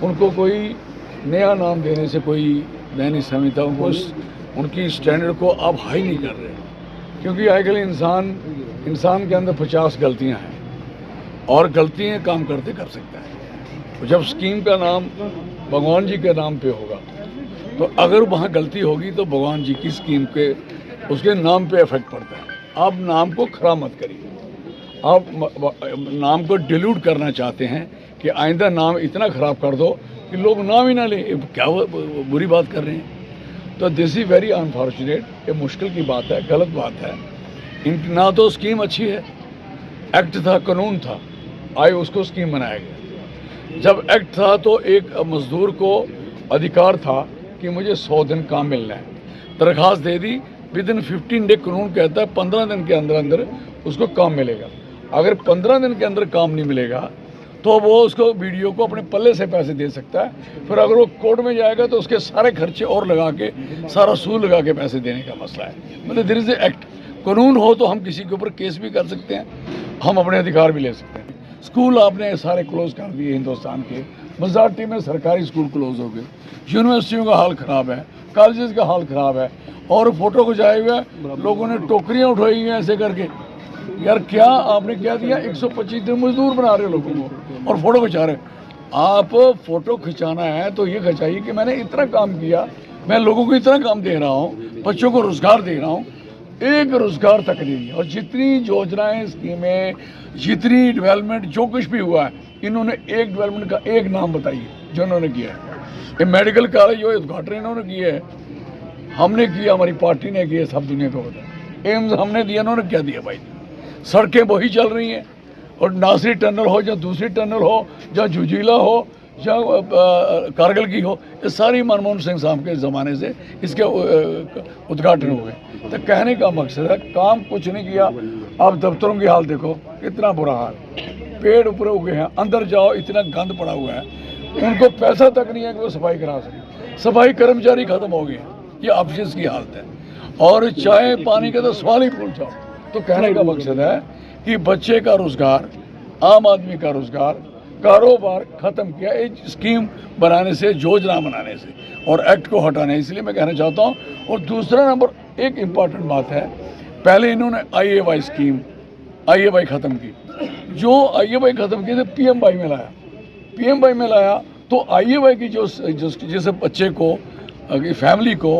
उनको कोई नया नाम देने से कोई मैं नहीं समझता। उनको उनकी स्टैंडर्ड को आप हाई नहीं कर रहे, क्योंकि आजकल इंसान के अंदर 50 गलतियां हैं और गलतियां काम करते कर सकता है। तो जब स्कीम का नाम भगवान जी के नाम पे होगा तो अगर वहाँ गलती होगी तो भगवान जी की स्कीम के उसके नाम पे इफेक्ट पड़ता है। आप नाम को खराब मत करिए। आप नाम को डिल्यूट करना चाहते हैं कि आइंदा नाम इतना ख़राब कर दो कि लोग नाम ही ना लें, क्या बुरी बात कर रहे हैं। तो दिस इज़ वेरी अनफॉर्चुनेट, ये मुश्किल की बात है, गलत बात है। ना तो स्कीम अच्छी है, एक्ट था, कानून था, आए उसको स्कीम बनाया गया। जब एक्ट था तो एक मजदूर को अधिकार था कि मुझे 100 दिन काम मिलना है, दरख्वास्त दे दी, विद इन 15 डे कानून कहता है 15 दिन के अंदर अंदर उसको काम मिलेगा। अगर 15 दिन के अंदर काम नहीं मिलेगा तो वो उसको वीडियो को अपने पल्ले से पैसे दे सकता है। फिर अगर वो कोर्ट में जाएगा तो उसके सारे खर्चे और लगा के, सारा सूद लगा के पैसे देने का मसला है। मतलब देयर इज एक्ट, कानून हो तो हम किसी के ऊपर केस भी कर सकते हैं, हम अपने अधिकार भी ले सकते हैं। स्कूल आपने सारे क्लोज कर दिए हिंदुस्तान के, मेजॉरिटी में सरकारी स्कूल क्लोज हो गए, यूनिवर्सिटियों का हाल ख़राब है, कॉलेजेस का हाल ख़राब है, और फोटो खिंचाए हुए लोगों ने टोकरियाँ उठाई हुई हैं ऐसे करके। यार क्या आपने क्या दिया? 125 दिन मजदूर बना रहे हो लोगों को और फोटो खिंचा रहे। आप फोटो खिंचाना है तो ये खिंचाइए कि मैंने इतना काम किया, मैं लोगों को इतना काम दे रहा हूँ, बच्चों को रोजगार दे रहा हूँ। एक रोजगार तक नहीं। और जितनी योजनाएं, स्कीमें, जितनी डेवलपमेंट, जो कुछ भी हुआ है, इन्होंने एक डेवलपमेंट का एक नाम बताइए जो इन्होंने किया है। ये मेडिकल कॉलेज जो उद्घाटन इन्होंने किए है, हमने किया, हमारी पार्टी ने किया, सब दुनिया को पता। एम्स हमने दिया, इन्होंने क्या दिया भाई? सड़कें वही चल रही हैं, और नासिर टनल हो, या दूसरी टनल हो, या झुझीला हो, या कारगिल की हो, ये सारी मनमोहन सिंह साहब के ज़माने से इसके उद्घाटन हुए। तो कहने का मकसद है काम कुछ नहीं किया। आप दफ्तरों की हाल देखो, कितना बुरा हाल, पेड़ ऊपर उगे हैं, अंदर जाओ इतना गंद पड़ा हुआ है, उनको पैसा तक नहीं है कि वो सफाई करा सकें। सफाई कर्मचारी खत्म हो गए, ये ऑफिस की हालत है। और चाय पानी का तो सवाल ही भूल जाओ। तो कहने का मकसद है कि बच्चे का रोजगार, आम आदमी का रोजगार, कारोबार खत्म किया एक स्कीम बनाने से, योजना बनाने से, और एक्ट को हटाने। इसलिए मैं कहना चाहता हूँ। और दूसरा नंबर, एक इम्पॉर्टेंट बात है, पहले इन्होंने IAY स्कीम, IAY ख़त्म की। जो IAY ख़त्म की तो PMY में लाया, PMY में लाया तो IAY की जो जैसे बच्चे को, फैमिली को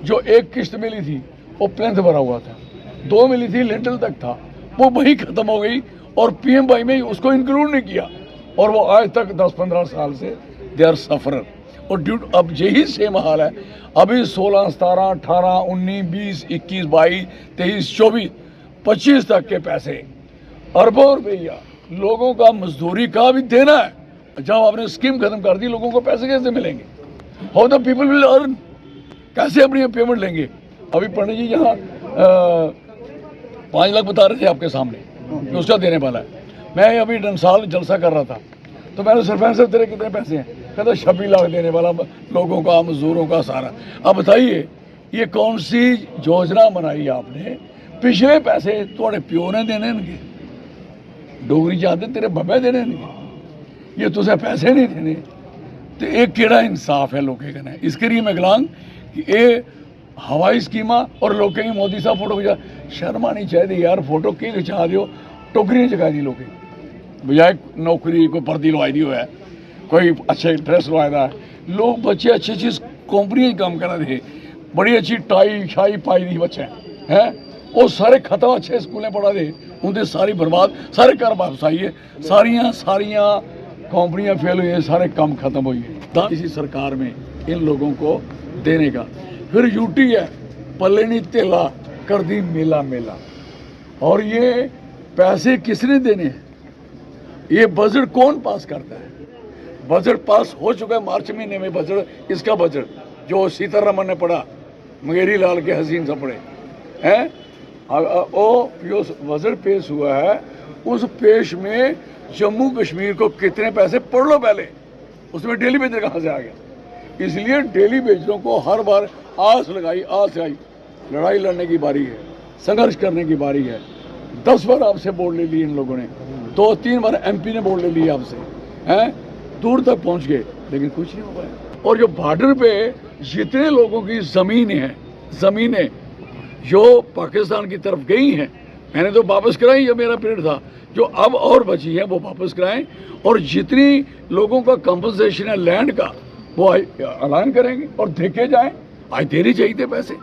जो एक किस्त मिली थी वो प्लेंथ भरा हुआ था, 2 मिली थी लिंटल तक था, वो वही ख़त्म हो गई, और PMY में उसको इंक्लूड नहीं किया, और वो आज तक 10-15 साल से दे आर सफरर। और अब यही सेम हाल है। अभी 16, 17, 18, 19, 20, 21, 22, 23, 24, 25 तक के पैसे, अरबों रुपया लोगों का मजदूरी का भी देना है। जब आपने स्कीम खत्म कर दी, लोगों को पैसे कैसे मिलेंगे? How the people will earn? कैसे अपनी पेमेंट लेंगे? अभी पंडित जी यहाँ 5 लाख बता रहे थे आपके सामने कि उसका देने वाला है। मैं अभी डंसाल जलसा कर रहा था, तो मैंने सरपंच साहब तेरे कितने पैसे हैं? कहता 26 लाख देने वाला, लोगों का, मजदूरों का सारा। अब बताइए ये कौन सी योजना बनाई आपने? पिछले पैसे थोड़े प्यो ने देने इनके, डोगरी चाहते तेरे बब्बे देने इनके, ये तुझे पैसे नहीं देने। तो एक केड़ा इंसाफ है लोगों कने। इसके लिए मैं गलांग कि ये हवाई स्कीमा और लोग कहीं मोदी साहब फोटो खिंचा, शर्म आनी चाहिए यार। फोटो की खिंचा दियो, टोकरी चका दी लोग, बजाय नौकरी कोई वर्दी लवाई दी हुआ है, कोई अच्छे ड्रेस लवाया है। लोग बच्चे अच्छी चीज़ कंपनी काम करा दे, बड़ी अच्छी टाई शाई पाई दी बच्चे हैं, वो सारे खत्म, अच्छे स्कूलें पढ़ा दे, उनके सारी बर्बाद, सारे घर वापस आइए, सारियाँ कंपनियाँ फेल हुई हैं, सारे काम खत्म हुई है इसी सरकार में इन लोगों को देने का। फिर यूटी है, पल्ले नहीं तेला कर दी मेला मेला। और ये पैसे किसने देने हैं? ये बजट कौन पास करता है? बजट पास हो चुका है मार्च महीने में। बजट, इसका बजट जो सीतारमन ने पढ़ा, मंगेरी लाल के हसीन से पढ़े हैं, वो बजट पेश हुआ है। उस पेश में जम्मू कश्मीर को कितने पैसे, पढ़ लो पहले, उसमें डेली वेजर कहाँ से आ गया? इसलिए डेली वेजरों को हर बार आस लगाई, लड़ाई लड़ने की बारी है, संघर्ष करने की बारी है। 10 बार आपसे वोट ले लिए इन लोगों ने, 2-3 बार MP ने वोट ले लिए आपसे, हैं, दूर तक पहुंच गए। लेकिन कुछ नहीं हो पाया। और जो बॉर्डर पे जितने लोगों की ज़मीनें जो पाकिस्तान की तरफ गई हैं, मैंने तो वापस कराई, जब मेरा पीरियड था, जो अब और बची है वो वापस कराएं, और जितनी लोगों का कंपनसेशन है लैंड का वो ऐलान करेंगे और देखे जाएं। आज देने चाहिए पैसे।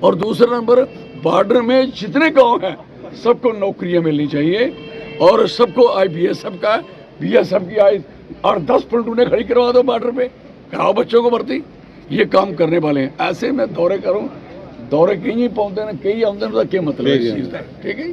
और दूसरा नंबर, बॉर्डर में जितने गांव हैं सबको नौकरियां मिलनी चाहिए, और सबको आज BSF का BSF की आज 8-10 प्लेटूनें खड़ी करवा दो बॉर्डर पे, कराओ बच्चों को भर्ती। ये काम करने वाले हैं। ऐसे मैं दौरे करूँ, दौरे कहीं पहुँचते ना कहीं आमदन का क्या मतलब है इस चीज़ का, ठीक है।